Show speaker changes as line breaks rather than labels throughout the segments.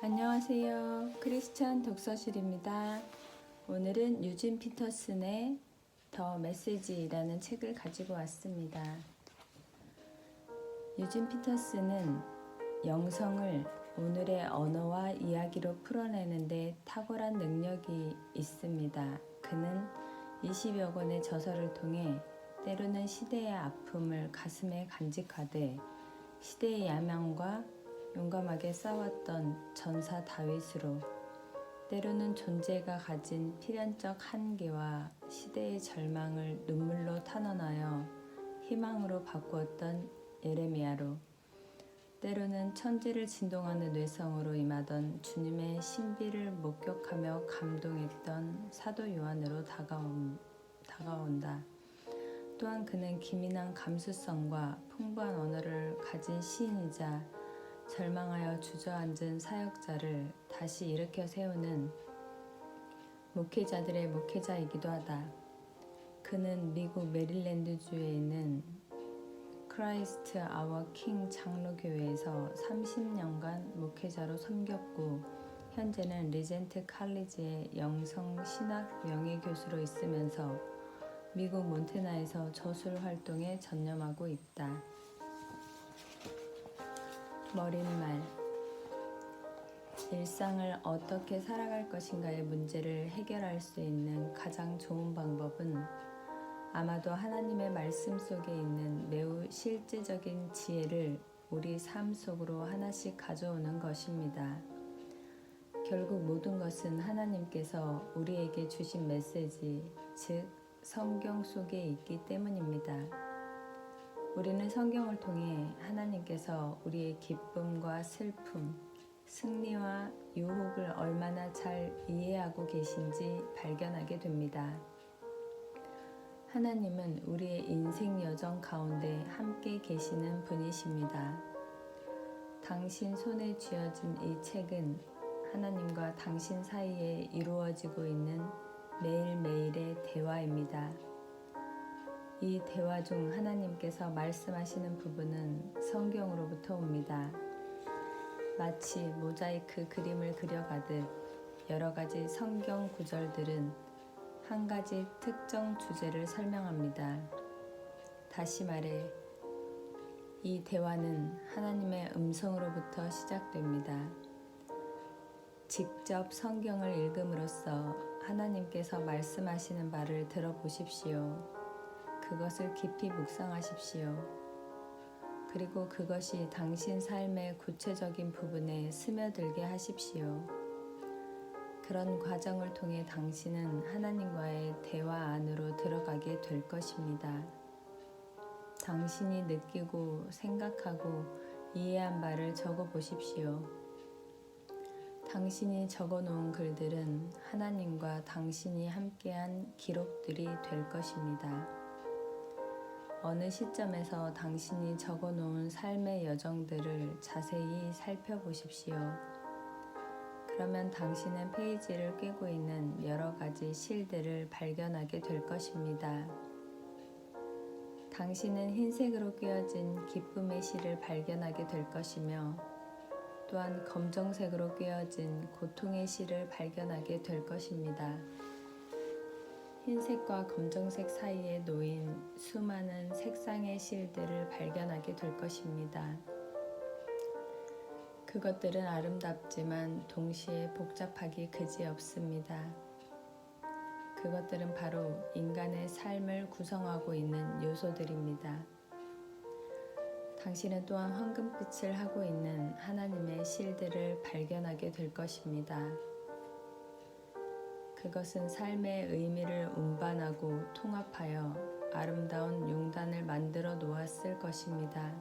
안녕하세요. 크리스찬 독서실입니다. 오늘은 유진 피터슨의 더 메시지라는 책을 가지고 왔습니다. 유진 피터슨은 영성을 오늘의 언어와 이야기로 풀어내는데 탁월한 능력이 있습니다. 그는 20여 권의 저서를 통해 때로는 시대의 아픔을 가슴에 간직하되 시대의 야망과 용감하게 싸웠던 전사 다윗으로 때로는 존재가 가진 필연적 한계와 시대의 절망을 눈물로 탄원하여 희망으로 바꾸었던 예레미야로 때로는 천지를 진동하는 뇌성으로 임하던 주님의 신비를 목격하며 감동했던 사도 요한으로 다가온다. 또한 그는 기민한 감수성과 풍부한 언어를 가진 시인이자 절망하여 주저앉은 사역자를 다시 일으켜 세우는 목회자들의 목회자이기도 하다. 그는 미국 메릴랜드주에 있는 크라이스트 아워 킹 장로교회에서 30년간 목회자로 섬겼고 현재는 리젠트 칼리지의 영성신학 명예교수로 있으면서 미국 몬태나에서 저술 활동에 전념하고 있다. 머릿말 일상을 어떻게 살아갈 것인가의 문제를 해결할 수 있는 가장 좋은 방법은 아마도 하나님의 말씀 속에 있는 매우 실제적인 지혜를 우리 삶 속으로 하나씩 가져오는 것입니다. 결국 모든 것은 하나님께서 우리에게 주신 메시지, 즉 성경 속에 있기 때문입니다. 우리는 성경을 통해 하나님께서 우리의 기쁨과 슬픔, 승리와 유혹을 얼마나 잘 이해하고 계신지 발견하게 됩니다. 하나님은 우리의 인생 여정 가운데 함께 계시는 분이십니다. 당신 손에 쥐어진 이 책은 하나님과 당신 사이에 이루어지고 있는 매일매일의 대화입니다. 이 대화 중 하나님께서 말씀하시는 부분은 성경으로부터 옵니다. 마치 모자이크 그림을 그려가듯 여러 가지 성경 구절들은 한 가지 특정 주제를 설명합니다. 다시 말해, 이 대화는 하나님의 음성으로부터 시작됩니다. 직접 성경을 읽음으로써 하나님께서 말씀하시는 바를 들어보십시오. 그것을 깊이 묵상하십시오. 그리고 그것이 당신 삶의 구체적인 부분에 스며들게 하십시오. 그런 과정을 통해 당신은 하나님과의 대화 안으로 들어가게 될 것입니다. 당신이 느끼고 생각하고 이해한 바를 적어 보십시오. 당신이 적어 놓은 글들은 하나님과 당신이 함께한 기록들이 될 것입니다. 어느 시점에서 당신이 적어 놓은 삶의 여정들을 자세히 살펴보십시오. 그러면 당신은 페이지를 꿰고 있는 여러 가지 실들을 발견하게 될 것입니다. 당신은 흰색으로 꿰어진 기쁨의 실을 발견하게 될 것이며 또한 검정색으로 꿰어진 고통의 실을 발견하게 될 것입니다. 흰색과 검정색 사이에 놓인 수많은 색상의 실들을 발견하게 될 것입니다. 그것들은 아름답지만 동시에 복잡하기 그지없습니다. 그것들은 바로 인간의 삶을 구성하고 있는 요소들입니다. 당신은 또한 황금빛을 하고 있는 하나님의 실들을 발견하게 될 것입니다. 그것은 삶의 의미를 운반하고 통합하여 아름다운 용단을 만들어 놓았을 것입니다.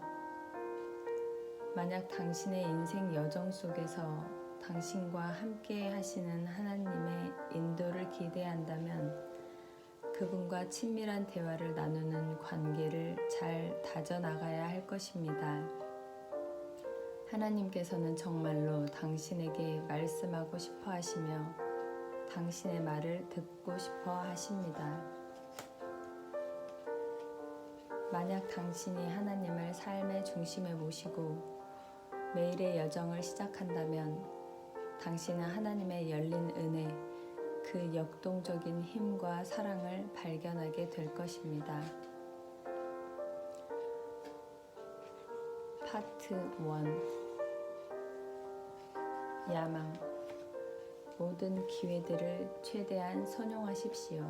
만약 당신의 인생 여정 속에서 당신과 함께 하시는 하나님의 인도를 기대한다면 그분과 친밀한 대화를 나누는 관계를 잘 다져나가야 할 것입니다. 하나님께서는 정말로 당신에게 말씀하고 싶어 하시며 당신의 말을 듣고 싶어 하십니다. 만약 당신이 하나님을 삶의 중심에 모시고 매일의 여정을 시작한다면 당신은 하나님의 열린 은혜, 그 역동적인 힘과 사랑을 발견하게 될 것입니다. 파트 1. 야망. 모든 기회들을 최대한 선용하십시오.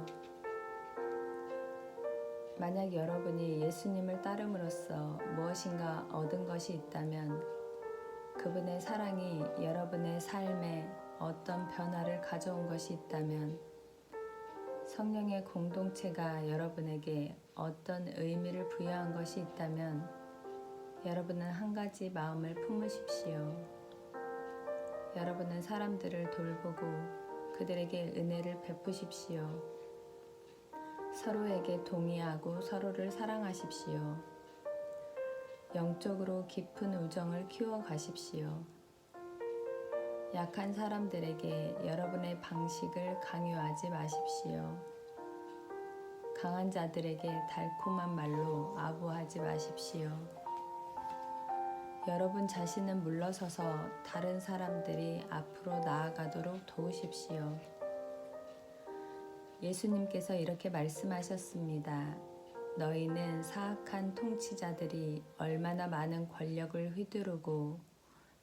만약 여러분이 예수님을 따름으로써 무엇인가 얻은 것이 있다면 그분의 사랑이 여러분의 삶에 어떤 변화를 가져온 것이 있다면 성령의 공동체가 여러분에게 어떤 의미를 부여한 것이 있다면 여러분은 한 가지 마음을 품으십시오. 여러분은 사람들을 돌보고 그들에게 은혜를 베푸십시오. 서로에게 동의하고 서로를 사랑하십시오. 영적으로 깊은 우정을 키워가십시오. 약한 사람들에게 여러분의 방식을 강요하지 마십시오. 강한 자들에게 달콤한 말로 아부하지 마십시오. 여러분 자신은 물러서서 다른 사람들이 앞으로 나아가도록 도우십시오. 예수님께서 이렇게 말씀하셨습니다. 너희는 사악한 통치자들이 얼마나 많은 권력을 휘두르고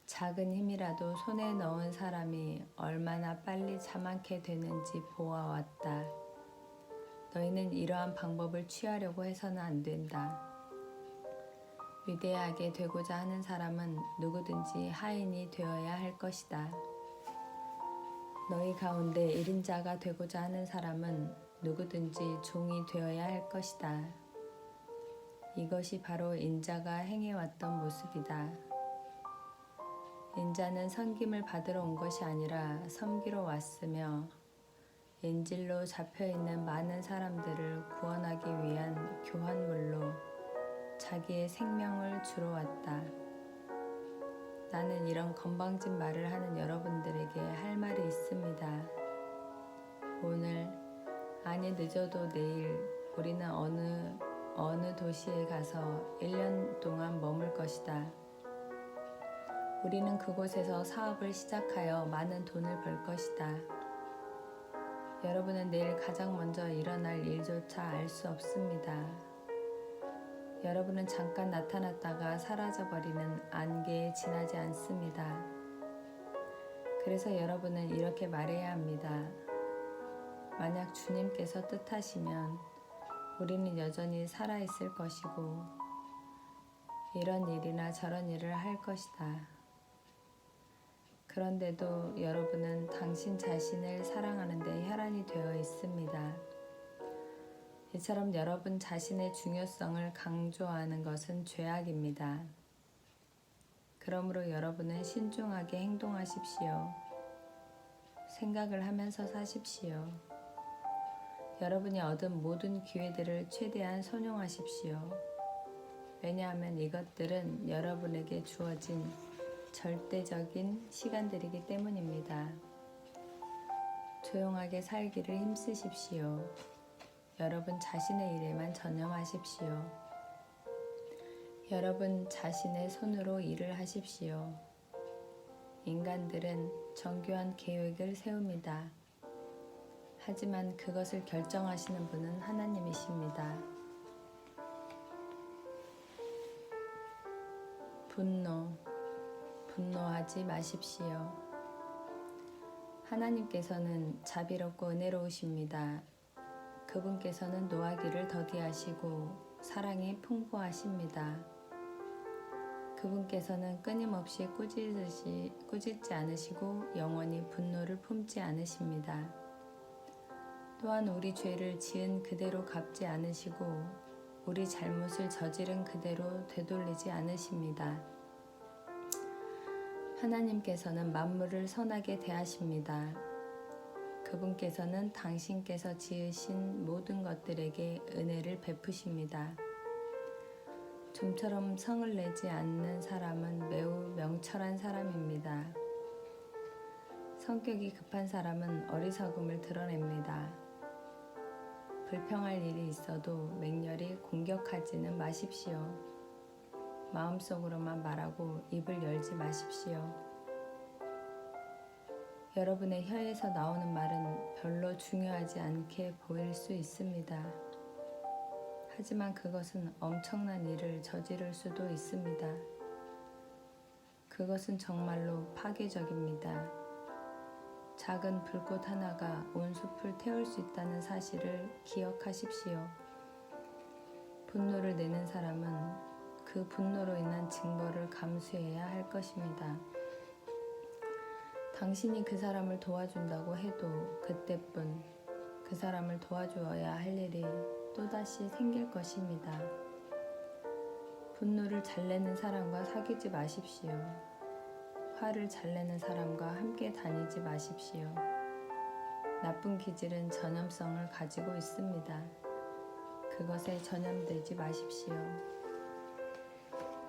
작은 힘이라도 손에 넣은 사람이 얼마나 빨리 자만게 되는지 보아왔다. 너희는 이러한 방법을 취하려고 해서는 안 된다. 위대하게 되고자 하는 사람은 누구든지 하인이 되어야 할 것이다. 너희 가운데 1인자가 되고자 하는 사람은 누구든지 종이 되어야 할 것이다. 이것이 바로 인자가 행해왔던 모습이다. 인자는 섬김을 받으러 온 것이 아니라 섬기러 왔으며 인질로 잡혀있는 많은 사람들을 구원하기 위한 교환물로 자기의 생명을 주러 왔다. 나는 이런 건방진 말을 하는 여러분들에게 할 말이 있습니다. 오늘, 아니 늦어도 내일 우리는 어느 도시에 가서 1년 동안 머물 것이다. 우리는 그곳에서 사업을 시작하여 많은 돈을 벌 것이다. 여러분은 내일 가장 먼저 일어날 일조차 알 수 없습니다. 여러분은 잠깐 나타났다가 사라져버리는 안개에 지나지 않습니다. 그래서 여러분은 이렇게 말해야 합니다. 만약 주님께서 뜻하시면 우리는 여전히 살아있을 것이고 이런 일이나 저런 일을 할 것이다. 그런데도 여러분은 당신 자신을 사랑하는 데 혈안이 되어 있습니다. 이처럼 여러분 자신의 중요성을 강조하는 것은 죄악입니다. 그러므로 여러분은 신중하게 행동하십시오. 생각을 하면서 사십시오. 여러분이 얻은 모든 기회들을 최대한 선용하십시오. 왜냐하면 이것들은 여러분에게 주어진 절대적인 시간들이기 때문입니다. 조용하게 살기를 힘쓰십시오. 여러분 자신의 일에만 전념하십시오. 여러분 자신의 손으로 일을 하십시오. 인간들은 정교한 계획을 세웁니다. 하지만 그것을 결정하시는 분은 하나님이십니다. 분노하지 마십시오. 하나님께서는 자비롭고 은혜로우십니다. 그분께서는 노하기를 더디하시고 사랑이 풍부하십니다. 그분께서는 끊임없이 꾸짖지 않으시고 영원히 분노를 품지 않으십니다. 또한 우리 죄를 지은 그대로 갚지 않으시고 우리 잘못을 저지른 그대로 되돌리지 않으십니다. 하나님께서는 만물을 선하게 대하십니다. 그분께서는 당신께서 지으신 모든 것들에게 은혜를 베푸십니다. 좀처럼 성을 내지 않는 사람은 매우 명철한 사람입니다. 성격이 급한 사람은 어리석음을 드러냅니다. 불평할 일이 있어도 맹렬히 공격하지는 마십시오. 마음속으로만 말하고 입을 열지 마십시오. 여러분의 혀에서 나오는 말은 별로 중요하지 않게 보일 수 있습니다. 하지만 그것은 엄청난 일을 저지를 수도 있습니다. 그것은 정말로 파괴적입니다. 작은 불꽃 하나가 온 숲을 태울 수 있다는 사실을 기억하십시오. 분노를 내는 사람은 그 분노로 인한 징벌을 감수해야 할 것입니다. 당신이 그 사람을 도와준다고 해도 그때뿐 그 사람을 도와주어야 할 일이 또다시 생길 것입니다. 분노를 잘 내는 사람과 사귀지 마십시오. 화를 잘 내는 사람과 함께 다니지 마십시오. 나쁜 기질은 전염성을 가지고 있습니다. 그것에 전염되지 마십시오.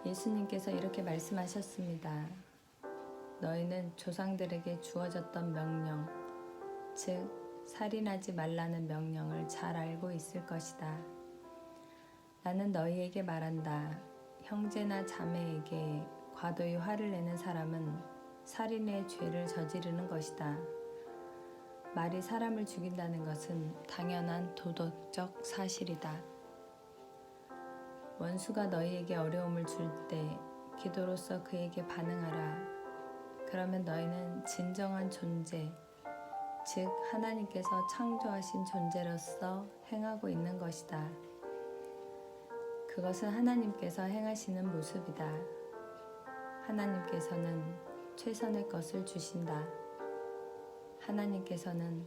예수님께서 이렇게 말씀하셨습니다. 너희는 조상들에게 주어졌던 명령, 즉 살인하지 말라는 명령을 잘 알고 있을 것이다. 나는 너희에게 말한다. 형제나 자매에게 과도히 화를 내는 사람은 살인의 죄를 저지르는 것이다. 말이 사람을 죽인다는 것은 당연한 도덕적 사실이다. 원수가 너희에게 어려움을 줄 때 기도로써 그에게 반응하라. 그러면 너희는 진정한 존재, 즉 하나님께서 창조하신 존재로서 행하고 있는 것이다. 그것은 하나님께서 행하시는 모습이다. 하나님께서는 최선의 것을 주신다. 하나님께서는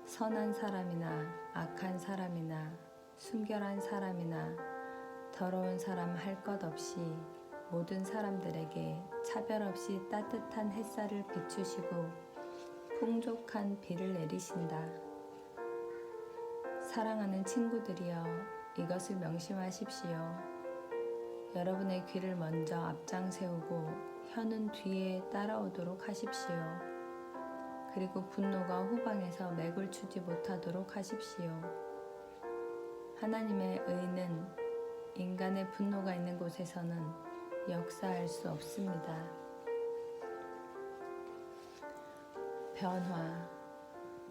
선한 사람이나 악한 사람이나 순결한 사람이나 더러운 사람 할 것 없이 모든 사람들에게 차별 없이 따뜻한 햇살을 비추시고 풍족한 비를 내리신다. 사랑하는 친구들이여, 이것을 명심하십시오. 여러분의 귀를 먼저 앞장 세우고 혀는 뒤에 따라오도록 하십시오. 그리고 분노가 후방에서 맥을 추지 못하도록 하십시오. 하나님의 의는 인간의 분노가 있는 곳에서는 역사할 수 없습니다. 변화,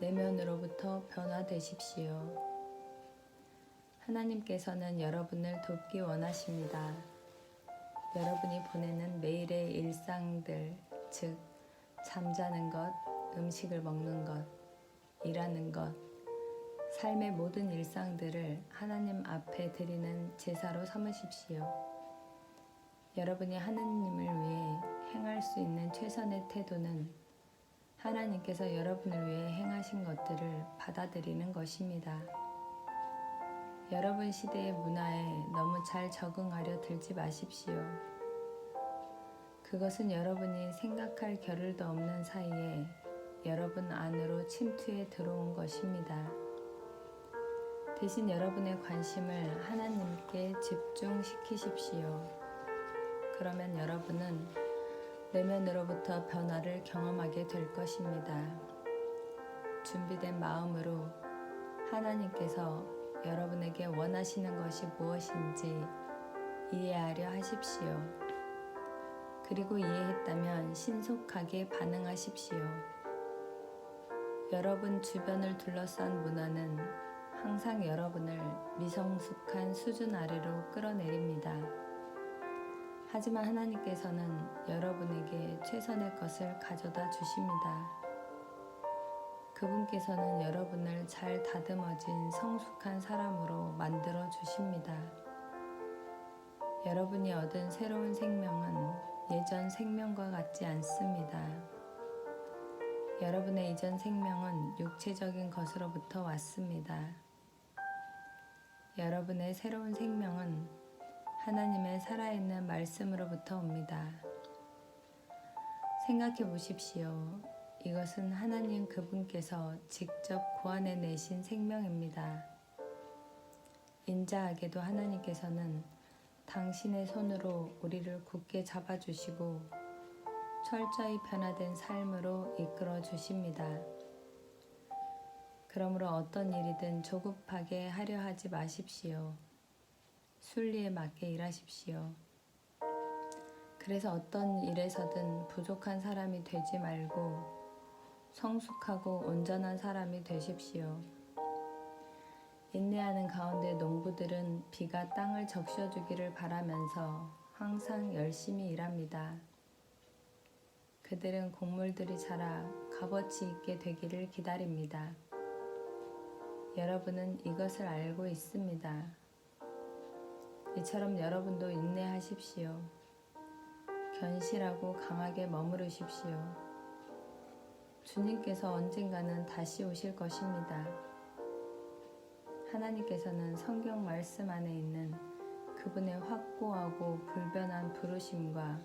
내면으로부터 변화되십시오. 하나님께서는 여러분을 돕기 원하십니다. 여러분이 보내는 매일의 일상들, 즉 잠자는 것, 음식을 먹는 것, 일하는 것, 삶의 모든 일상들을 하나님 앞에 드리는 제사로 삼으십시오. 여러분이 하나님을 위해 행할 수 있는 최선의 태도는 하나님께서 여러분을 위해 행하신 것들을 받아들이는 것입니다. 여러분 시대의 문화에 너무 잘 적응하려 들지 마십시오. 그것은 여러분이 생각할 겨를도 없는 사이에 여러분 안으로 침투해 들어온 것입니다. 대신 여러분의 관심을 하나님께 집중시키십시오. 그러면 여러분은 내면으로부터 변화를 경험하게 될 것입니다. 준비된 마음으로 하나님께서 여러분에게 원하시는 것이 무엇인지 이해하려 하십시오. 그리고 이해했다면 신속하게 반응하십시오. 여러분 주변을 둘러싼 문화는 항상 여러분을 미성숙한 수준 아래로 끌어내립니다. 하지만 하나님께서는 여러분에게 최선의 것을 가져다 주십니다. 그분께서는 여러분을 잘 다듬어진 성숙한 사람으로 만들어 주십니다. 여러분이 얻은 새로운 생명은 예전 생명과 같지 않습니다. 여러분의 이전 생명은 육체적인 것으로부터 왔습니다. 여러분의 새로운 생명은 하나님의 살아있는 말씀으로부터 옵니다. 생각해 보십시오. 이것은 하나님 그분께서 직접 구원해 내신 생명입니다. 인자하게도 하나님께서는 당신의 손으로 우리를 굳게 잡아주시고 철저히 변화된 삶으로 이끌어 주십니다. 그러므로 어떤 일이든 조급하게 하려 하지 마십시오. 순리에 맞게 일하십시오. 그래서 어떤 일에서든 부족한 사람이 되지 말고 성숙하고 온전한 사람이 되십시오. 인내하는 가운데 농부들은 비가 땅을 적셔주기를 바라면서 항상 열심히 일합니다. 그들은 곡물들이 자라 값어치 있게 되기를 기다립니다. 여러분은 이것을 알고 있습니다. 이처럼 여러분도 인내하십시오. 견실하고 강하게 머무르십시오. 주님께서 언젠가는 다시 오실 것입니다. 하나님께서는 성경 말씀 안에 있는 그분의 확고하고 불변한 부르심과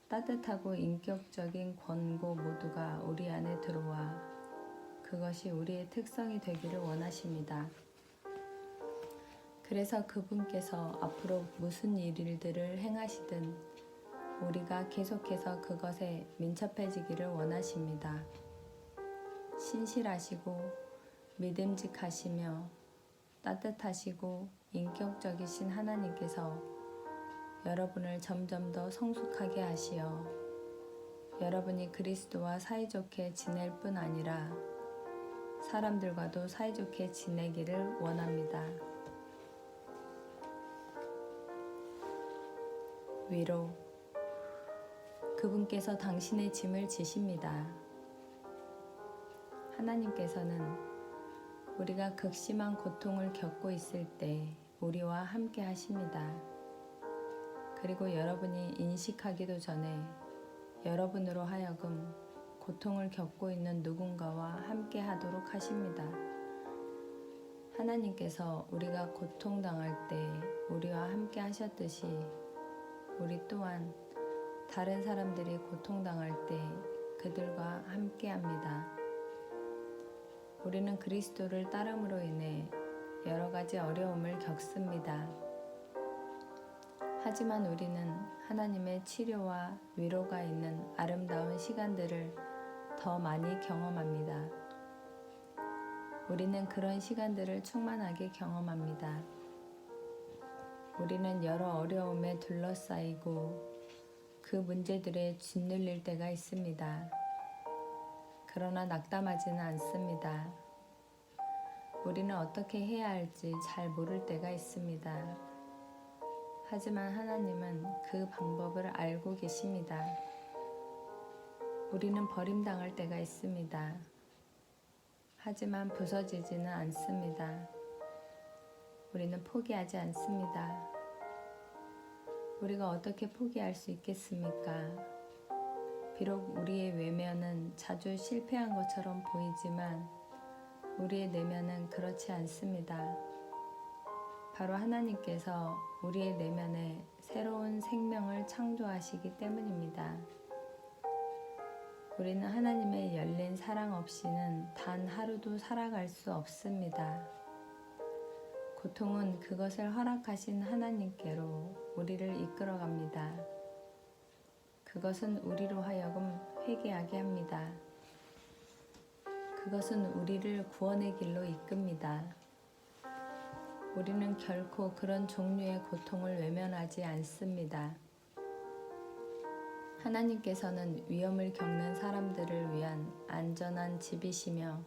따뜻하고 인격적인 권고 모두가 우리 안에 들어와 그것이 우리의 특성이 되기를 원하십니다. 그래서 그분께서 앞으로 무슨 일들을 행하시든 우리가 계속해서 그것에 민첩해지기를 원하십니다. 신실하시고 믿음직하시며 따뜻하시고 인격적이신 하나님께서 여러분을 점점 더 성숙하게 하시어 여러분이 그리스도와 사이좋게 지낼 뿐 아니라 사람들과도 사이좋게 지내기를 원합니다. 위로. 그분께서 당신의 짐을 지십니다. 하나님께서는 우리가 극심한 고통을 겪고 있을 때 우리와 함께 하십니다. 그리고 여러분이 인식하기도 전에 여러분으로 하여금 고통을 겪고 있는 누군가와 함께 하도록 하십니다. 하나님께서 우리가 고통당할 때 우리와 함께 하셨듯이 우리 또한 다른 사람들이 고통당할 때 그들과 함께 합니다. 우리는 그리스도를 따름으로 인해 여러 가지 어려움을 겪습니다. 하지만 우리는 하나님의 치료와 위로가 있는 아름다운 시간들을 더 많이 경험합니다. 우리는 그런 시간들을 충만하게 경험합니다. 우리는 여러 어려움에 둘러싸이고 그 문제들에 짓눌릴 때가 있습니다. 그러나 낙담하지는 않습니다. 우리는 어떻게 해야 할지 잘 모를 때가 있습니다. 하지만 하나님은 그 방법을 알고 계십니다. 우리는 버림당할 때가 있습니다. 하지만 부서지지는 않습니다. 우리는 포기하지 않습니다. 우리가 어떻게 포기할 수 있겠습니까? 비록 우리의 외면은 자주 실패한 것처럼 보이지만 우리의 내면은 그렇지 않습니다. 바로 하나님께서 우리의 내면에 새로운 생명을 창조하시기 때문입니다. 우리는 하나님의 열린 사랑 없이는 단 하루도 살아갈 수 없습니다. 고통은 그것을 허락하신 하나님께로 우리를 이끌어갑니다. 그것은 우리로 하여금 회개하게 합니다. 그것은 우리를 구원의 길로 이끕니다. 우리는 결코 그런 종류의 고통을 외면하지 않습니다. 하나님께서는 위험을 겪는 사람들을 위한 안전한 집이시며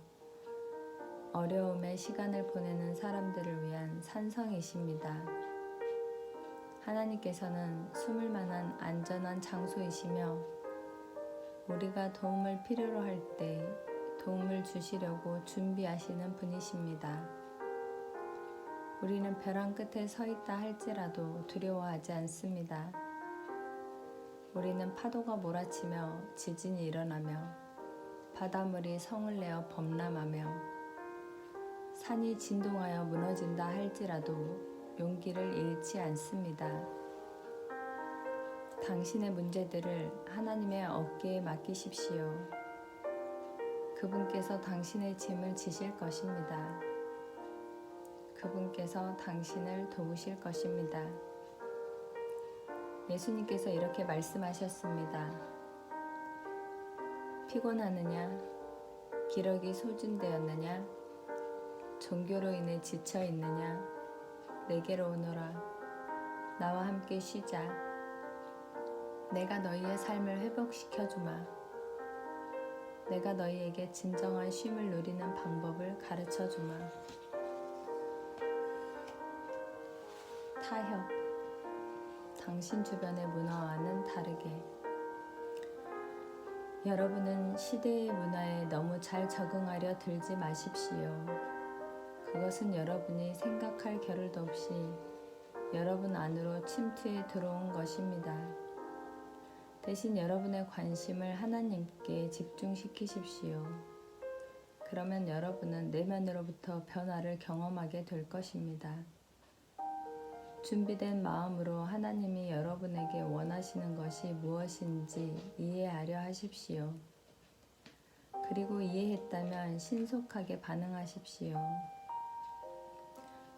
어려움의 시간을 보내는 사람들을 위한 산성이십니다. 하나님께서는 숨을 만한 안전한 장소이시며 우리가 도움을 필요로 할 때 도움을 주시려고 준비하시는 분이십니다. 우리는 벼랑 끝에 서 있다 할지라도 두려워하지 않습니다. 우리는 파도가 몰아치며 지진이 일어나며 바닷물이 성을 내어 범람하며 산이 진동하여 무너진다 할지라도 용기를 잃지 않습니다. 당신의 문제들을 하나님의 어깨에 맡기십시오. 그분께서 당신의 짐을 지실 것입니다. 그분께서 당신을 도우실 것입니다. 예수님께서 이렇게 말씀하셨습니다. 피곤하느냐? 기력이 소진되었느냐? 종교로 인해 지쳐 있느냐? 내게로 오너라. 나와 함께 쉬자. 내가 너희의 삶을 회복시켜 주마. 내가 너희에게 진정한 쉼을 누리는 방법을 가르쳐 주마. 타협. 당신 주변의 문화와는 다르게. 여러분은 시대의 문화에 너무 잘 적응하려 들지 마십시오. 그것은 여러분이 생각할 겨를도 없이 여러분 안으로 침투해 들어온 것입니다. 대신 여러분의 관심을 하나님께 집중시키십시오. 그러면 여러분은 내면으로부터 변화를 경험하게 될 것입니다. 준비된 마음으로 하나님이 여러분에게 원하시는 것이 무엇인지 이해하려 하십시오. 그리고 이해했다면 신속하게 반응하십시오.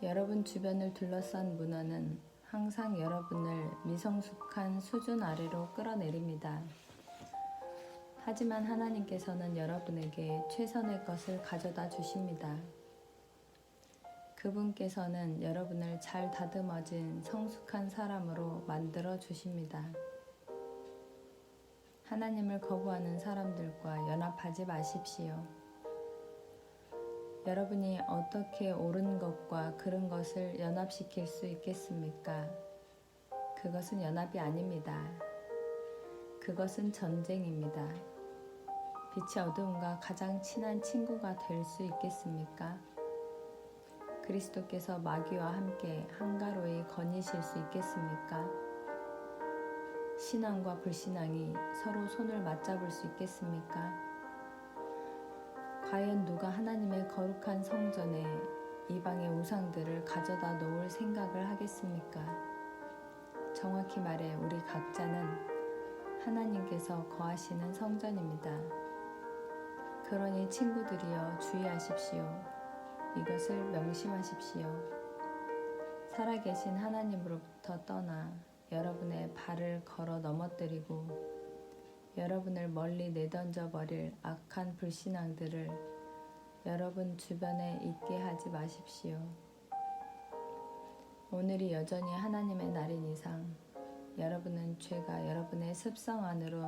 여러분 주변을 둘러싼 문화는 항상 여러분을 미성숙한 수준 아래로 끌어내립니다. 하지만 하나님께서는 여러분에게 최선의 것을 가져다 주십니다. 그분께서는 여러분을 잘 다듬어진 성숙한 사람으로 만들어 주십니다. 하나님을 거부하는 사람들과 연합하지 마십시오. 여러분이 어떻게 옳은 것과 그른 것을 연합시킬 수 있겠습니까? 그것은 연합이 아닙니다. 그것은 전쟁입니다. 빛이 어두움과 가장 친한 친구가 될 수 있겠습니까? 그리스도께서 마귀와 함께 한가로이 거니실 수 있겠습니까? 신앙과 불신앙이 서로 손을 맞잡을 수 있겠습니까? 과연 누가 하나님의 거룩한 성전에 이방의 우상들을 가져다 놓을 생각을 하겠습니까? 정확히 말해 우리 각자는 하나님께서 거하시는 성전입니다. 그러니 친구들이여 주의하십시오. 이것을 명심하십시오. 살아계신 하나님으로부터 떠나 여러분의 발을 걸어 넘어뜨리고 여러분을 멀리 내던져 버릴 악한 불신앙들을 여러분 주변에 있게 하지 마십시오. 오늘이 여전히 하나님의 날인 이상 여러분은 죄가 여러분의 습성 안으로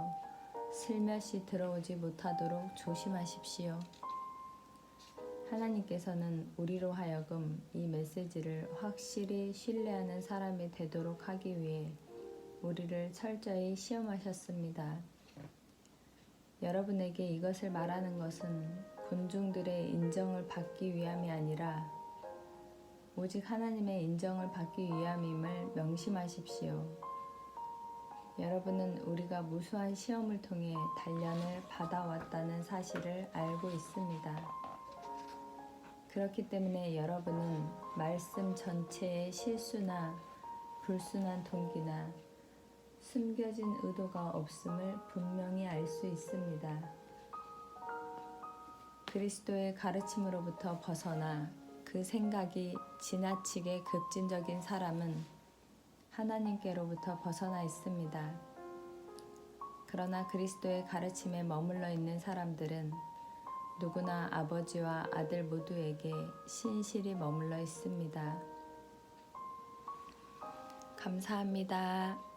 슬며시 들어오지 못하도록 조심하십시오. 하나님께서는 우리로 하여금 이 메시지를 확실히 신뢰하는 사람이 되도록 하기 위해 우리를 철저히 시험하셨습니다. 여러분에게 이것을 말하는 것은 군중들의 인정을 받기 위함이 아니라 오직 하나님의 인정을 받기 위함임을 명심하십시오. 여러분은 우리가 무수한 시험을 통해 단련을 받아왔다는 사실을 알고 있습니다. 그렇기 때문에 여러분은 말씀 전체의 실수나 불순한 동기나 숨겨진 의도가 없음을 분명히 알 수 있습니다. 그리스도의 가르침으로부터 벗어나 그 생각이 지나치게 급진적인 사람은 하나님께로부터 벗어나 있습니다. 그러나 그리스도의 가르침에 머물러 있는 사람들은 누구나 아버지와 아들 모두에게 신실히 머물러 있습니다. 감사합니다.